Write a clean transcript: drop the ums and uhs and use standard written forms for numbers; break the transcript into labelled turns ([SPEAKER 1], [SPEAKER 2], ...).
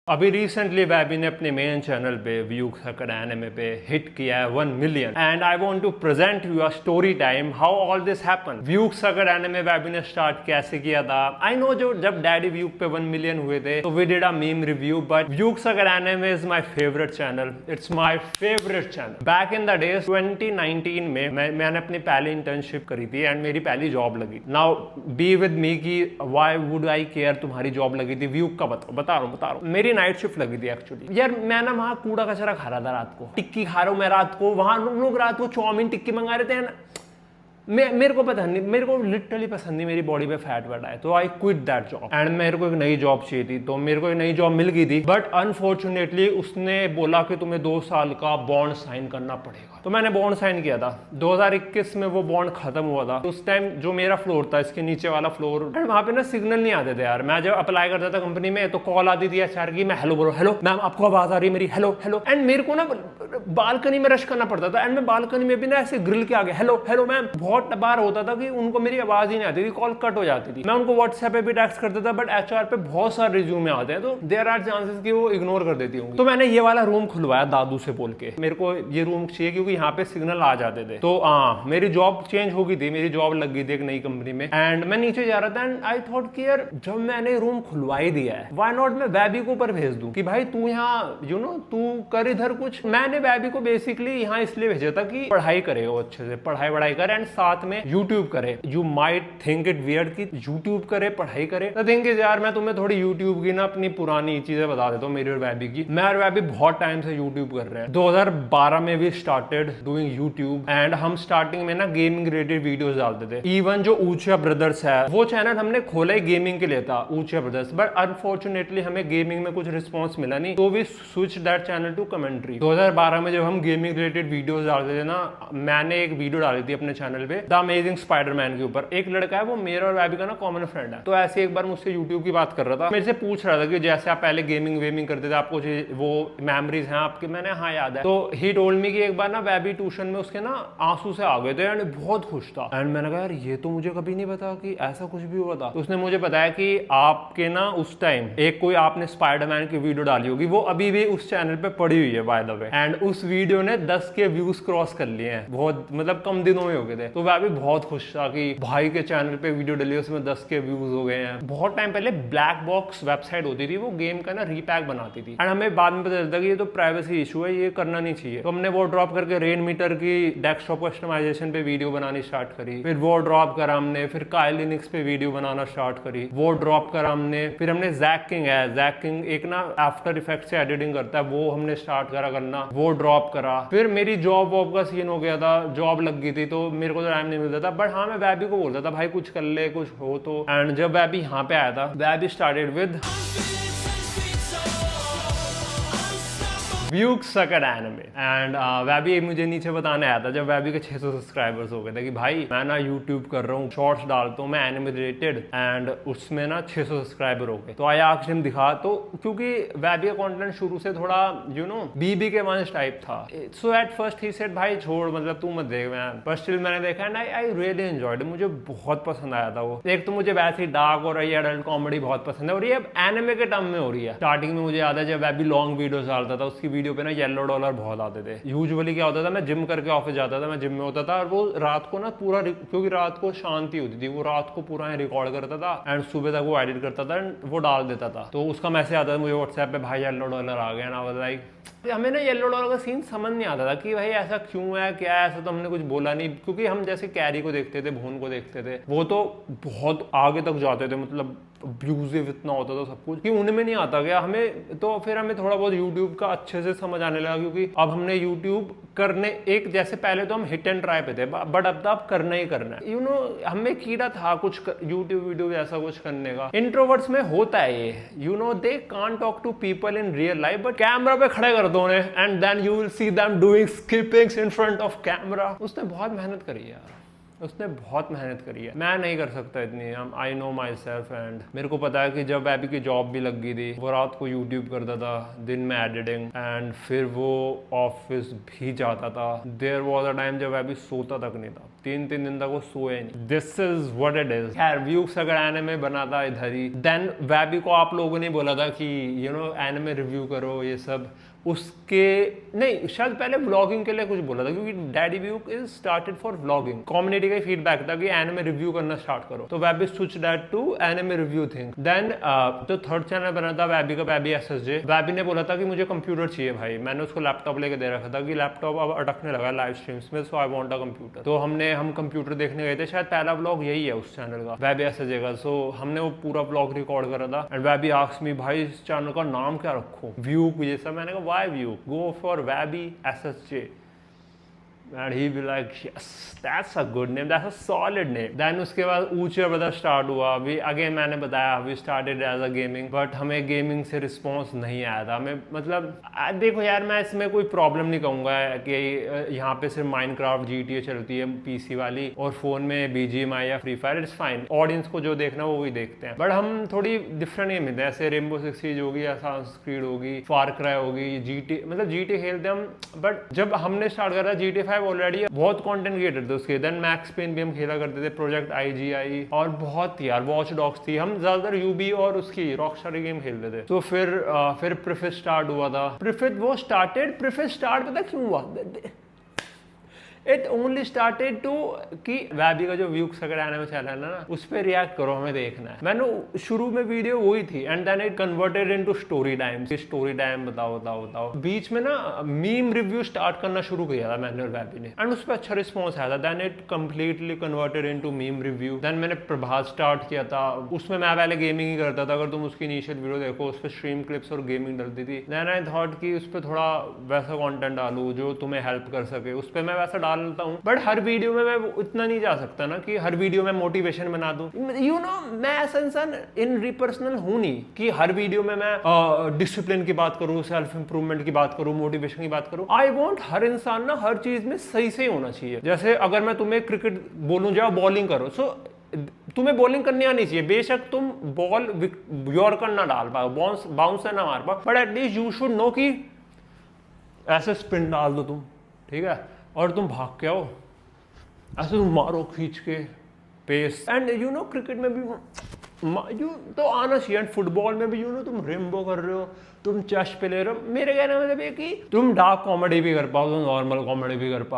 [SPEAKER 1] अभी recently Webby ने अपने मेन चैनल पे व्यू सकड़ एनिमे पे हिट किया है 1 million and I want to present you a story time how all this happen. View Sucked Anime Webby ने start कैसे किया था? आई नो जो जब डैडी व्यू पे 1 मिलियन हुए थे तो we did a meme review, but View Sucked Anime is my favourite channel, it's my favourite channel. Back in the days 2019 में मैंने अपनी पहली इंटर्नशिप करी थी एंड मेरी पहली जॉब लगी। नाउ बी विद मी की व्हाई वुड आई केयर तुम्हारी जॉब लगी थी व्यू का, बता रहा हूँ मेरी नाइट शिफ्ट लगी थी एक्चुअली। यार मैं ना वहां कूड़ा कचरा खा रहा था, रात को टिक्की खा रहा हूँ मैं रात को, वहां लोग रात को चाउमीन टिक्की मंगा रहे थे। मेरे को पता नहीं, मेरे को लिटरली पसंद नहीं मेरी बॉडी पे फैट बढ़ा है, तो I quit that job and मेरे को एक नई जॉब चाहिए थी, तो मेरे को एक नई जॉब मिल गई थी। बट अनफॉर्चुनेटली उसने बोला कि तुम्हें 2 साल का बॉन्ड साइन करना पड़ेगा, तो मैंने बॉन्ड साइन किया था। 2021 में वो बॉन्ड खत्म हुआ था। उस टाइम जो मेरा फ्लोर था, इसके नीचे वाला फ्लोर, एंड वहां पे ना सिग्नल नहीं आते थे यार। मैं जब अप्लाई करता था कंपनी में तो कॉल आती थी एचआर की, मैं हेलो बोलो, हेलो मैम आपको आवाज आ रही है मेरी, हेलो हेलो। एंड मेरे को ना बालकनी में रश करना पड़ता था एंड मैं बालकनी में भी ना ऐसे ग्रिल के आगे हेलो हेलो मैम। बहुत बार होता था कि उनको मेरी आवाज ही नहीं आती थी, कॉल कट हो जाती थी। मैं उनको व्हाट्सएप पे भी टेक्स्ट करता था, बट एचआर पे बहुत सारे रिज्यूमे आते हैं तो देयर आर चांसेस कि वो इग्नोर कर देती होंगी। तो मैंने ये वाला रूम खुलवाया दादू से बोल के, मेरे को ये रूम चाहिए क्योंकि यहाँ पे सिग्नल आ जाते थे। तो मेरी जॉब चेंज हो गई थी, मेरी जॉब लग गई थी एक नई कंपनी में एंड मैं नीचे जा रहा था एंड आई थॉट कि यार जब मैंने रूम खुलवाई दिया है, व्हाई नॉट मैं वैबी को ऊपर भेज दूं कि भाई तू यहाँ यू नो तू कर इधर कुछ। मैंने वैबी को बेसिकली यहाँ इसलिए भेजा था कि पढ़ाई करे वो अच्छे से, पढ़ाई वढ़ाई करे एंड साथ में यूट्यूब करे। You might think it weird कि यूट्यूब करे पढ़ाई करे। द थिंग इज यार मैं तुम्हें थोड़ी यूट्यूब की ना अपनी पुरानी चीजें बता देता हूँ मेरी और वैबी की। मैं और वैबी बहुत टाइम से यूट्यूब कर रहे हैं। 2012 में भी स्टार्टेड डूइंग यूट्यूब एंड हम स्टार्टिंग में ना गेमिंग रिलेटेड वीडियोस डालते थे। इवन जो ऊंचा ब्रदर्स है वो चैनल हमने खोला ही गेमिंग के लिए था, ऊंचा ब्रदर्स, बट अनफॉर्चुनेटली हमें गेमिंग में कुछ रिस्पॉन्स मिला नहीं, तो we switch that channel to commentary. 2012 में जब हम गेमिंग रिलेटेड वीडियोस डालते थे ना, मैंने एक वीडियो डाली थी अपने चैनल पे द अमेजिंग स्पाइडरमैन के ऊपर। एक लड़का है वो मेरा और वैबी का ना कॉमन फ्रेंड है, तो ऐसे एक बार मुझसे यूट्यूब की बात कर रहा था, मेरे से पूछ रहा था कि जैसे आप पहले गेमिंग वेमिंग करते थे आपको वो मेमोरीज हैं आपके? मैंने हाँ याद है। तो ही टोल्ड मी कि एक बार ना वैबी ट्यूशन में उसके ना आंसू से आ गए थे एंड बहुत खुश था एंड मैंने कहा यार ये तो मुझे कभी नहीं पता कि ऐसा कुछ भी हुआ था। तो उसने मुझे बताया कि आपके ना उस टाइम एक कोई आपने स्पाइडरमैन की वीडियो डाली होगी, वो अभी भी उस चैनल पे पड़ी हुई है बाय द वे, एंड उस वीडियो ने 10 के व्यूज क्रॉस कर लिए हैं, बहुत मतलब कम दिनों में हो गए थे। तो वह भी बहुत खुश था कि भाई के चैनल पे वीडियो डली उसमें 10 के व्यूज हो गए हैं। बहुत टाइम पहले ब्लैक बॉक्स वेबसाइट होती थी, वो गेम का ना रीपैक बनाती थी एंड हमें बाद में पता चलता कि ये तो प्राइवेसी इशू है, ये करना नहीं चाहिए। तो हमने वो ड्रॉप करके रेन मीटर की डेस्कटॉप कस्टमाइजेशन पे वीडियो बनानी स्टार्ट करी, फिर वो ड्रॉप करा हमने, फिर काई लिनक्स पे वीडियो बनाना स्टार्ट करी, वो ड्रॉप करा हमने, फिर हमने जैक किंग है, जैक किंग एक ना आफ्टर इफेक्ट से एडिटिंग करता है, वो हमने स्टार्ट करा करना, वो ड्रॉप करा। फिर मेरी जॉब वॉब का सीन हो गया था, जॉब लग गई थी तो मेरे को तो टाइम नहीं मिलता था, बट हाँ मैं वैबी को बोलता था भाई कुछ कर ले कुछ हो तो। एंड जब वैबी यहाँ पे आया था, Webby started with View Sucked Anime and Webby मुझे नीचे बताने आया था जब वैबी के 600 सब्सक्राइबर्स हो गए थे कि भाई मैं ना यूट्यूब कर रहा हूँ, शॉर्ट्स डालता हूँ मैं एनिमे रिलेटेड एंड उसमें ना 600 सब्सक्राइबर हो गए। तो आई आस्क्ड हिम दिखा, तो क्योंकि वैबी का कंटेंट शुरू से थोड़ा यू नो बीबी के वंश टाइप था, सो एट फर्स्ट ही सेड भाई छोड़ मतलब तू मत देख मैन, पर स्टिल मैंने देखा एंड आई रियली एंजॉयड, मुझे बहुत पसंद आया था वो। एक तो मुझे वैसे ही डार्क और एडल्ट कॉमेडी बहुत पसंद है और ये अब एनिमे के टर्म में हो रही है। स्टार्टिंग में मुझे याद है जब वैबी लॉन्ग वीडियोस डालता था, उसकी वीडियो पे ना येलो डॉलर बहुत आते थे। यूजुअली क्या होता था, मैं जिम करके ऑफिस जाता था, मैं जिम में होता था और वो रात को ना पूरा, क्योंकि रात को शांति होती थी, वो रात को पूरा रिकॉर्ड करता था एंड सुबह तक वो एडिट करता था एंड वो डाल देता था। तो उसका मैसेज आता था मुझे व्हाट्सएप पे, भाई येलो डॉलर आ गया ना, लाइक हमें ना येलो डॉलर का सीन समझ नहीं आता था कि भाई ऐसा क्यों है क्या है, ऐसा तो हमने कुछ बोला नहीं, क्योंकि हम जैसे कैरी को देखते थे, भून को देखते थे, वो तो बहुत आगे तक जाते थे, मतलब अब्यूजिव इतना होता था सब कुछ कि उनमें नहीं आता गया हमें। तो फिर हमें थोड़ा बहुत यूट्यूब का अच्छे से समझ आने लगा, क्योंकि अब हमने यूट्यूब करने एक जैसे पहले तो हम हिट एंड ट्राई पे थे, बट अब तो आप करना ही करना है, यू नो हमें कीड़ा था कुछ यूट्यूब वीडियो ऐसा कुछ करने का। इंट्रोवर्ट्स में होता है ये, you know they can't talk to people in real life, but camera पे खड़े कर दो उन्हें and then you will see them doing skippings in front of camera. उसने बहुत मेहनत करी है यार, उसने बहुत मेहनत करी है, मैं नहीं कर सकता इतनी। I know my self and मेरे को पता है कि जब वैबी की जॉब भी लग गई थी, वो रात को यूट्यूब करता था, दिन में एडिटिंग एंड फिर वो ऑफिस भी जाता था। देयर वॉज अ टाइम जब वैबी सोता तक नहीं था। 3 दिन तक वो सोए नहीं। This is what it is. खैर व्यूक्स अगर एनिमे बना था इधर ही, देन वैबी को आप लोगों ने बोला था कि एनिमे रिव्यू करो ये सब, उसके नहीं शायद पहले व्लॉगिंग के लिए कुछ बोला था, क्योंकि डैडी व्यूक is started for vlogging. Community का ही फीडबैक था कि एनिमे रिव्यू करना स्टार्ट करो, तो Webby switch that to anime review thing. Then तो थर्ड चैनल बना था वैबी का, वैबी SSJ। वैबी ने बोला था कि मुझे कंप्यूटर चाहिए भाई, मैंने उसको लैपटॉप लेके दे रखा था कि लैपटॉप अब अटकने लगा लाइव स्ट्रीम्स में, सो आई वांट अ कंप्यूटर। तो हम कंप्यूटर देखने गए थे, शायद पहला व्लॉग यही है उस चैनल का, वैबी SSJ का। सो हमने वो पूरा व्लॉग रिकॉर्ड करा था एंड वैबी आस्क्ड मी भाई इस चैनल का नाम क्या रखूं, व्यूक ये सब। मैंने कहा व्हाई व्यूक, go for Webby SSJ and he be like yes that's a good name, that's a solid name। then उसके बाद ऊंचे बता स्टार्ट हुआ। अभी अगेन मैंने बताया we started as a gaming, but हमें गेमिंग से रिस्पॉन्स नहीं आया था। हमें मतलब देखो यार, मैं इसमें कोई प्रॉब्लम नहीं कहूँगा कि यहाँ पे सिर्फ माइनक्राफ्ट GTA चलती है PC वाली और फोन में BGMI या free fire, it's fine, audience को जो देखना वो वही देखते हैं। बट हम थोड़ी डिफरेंट गेम मिलते हैं, ऐसे रेनबो सिक्स सीज होगी, असासिन्स क्रीड होगी, फार क्राई होगी, GTA खेलते हम। बट जब हमने स्टार्ट करा GTA 5 ऑलरेडी बहुत कंटेंट क्रिएटर थे उसके। देन मैक्स पेन भी हम खेला करते थे, प्रोजेक्ट IGI और बहुत यार वॉच डॉग्स थी। हम ज्यादातर UB और उसकी रॉकस्टार गेम खेलते थे। तो फिर प्रिफिट स्टार्ट हुआ था। प्रिफिट स्टार्ट पता क्यों हुआ? इट ओनली स्टार्टेड टू कि वैबी का जो व्यूक्स अगर एनिमे चैनल है ना, उस पर रिएक्ट करो, हमें देखना है। मैंने शुरू में वीडियो वही थी and then it converted into story time. Story time बताओ। बीच में ना मीम रिव्यू स्टार्ट करना शुरू किया था मैंने और वैबी ने, एंड उस पर अच्छा रिस्पॉन्स आया था। Then it completely converted into meme review. Then मैंने प्रभात स्टार्ट किया था, उसमें मैं पहले गेमिंग ही करता था। अगर तुम उसकी इनिशियल वीडियो देखो, उस पर स्ट्रीम क्लिप्स और गेमिंग डलती थी। देन आई थॉट कि उस पर थोड़ा वैसा कॉन्टेंट डालूं जो तुम्हें हेल्प कर सके, उस पर मैं वैसा डालता हूँ। बट हर वीडियो में मैं इतना नहीं जा सकता ना कि हर वीडियो में मोटिवेशन बना दूं। मैं ऐसा इंसान इन पर्सनल हूं नहीं कि हर वीडियो में मैं डिसिप्लिन की बात करूं, सेल्फ इंप्रूवमेंट की बात करूं, मोटिवेशन की बात करूं। आई वांट हर इंसान ना हर चीज में सही होना चाहिए। जैसे अगर मैं तुम्हें क्रिकेट बोलूं जाओ बॉलिंग करो, सो तुम्हें बॉलिंग करनी आनी चाहिए। बेशक तुम बॉल यॉर्कर ना डाल पाओ, बाउंस ना मार पाओ, but at least you should know कि ऐसे स्पिन डाल दो तुम, ठीक है, और तुम भाग के आओ, ऐसे तुम मारो खींच के पेस। एंड क्रिकेट में भी तो आना चाहिए, एंड फुटबॉल में भी तुम रेम्बो कर रहे हो, तुम चेस्ट पे ले रहे हो। मेरे कहने में मतलब ये कि तुम डार्क कॉमेडी भी कर पाओ, तुम नॉर्मल कॉमेडी भी कर पाओ।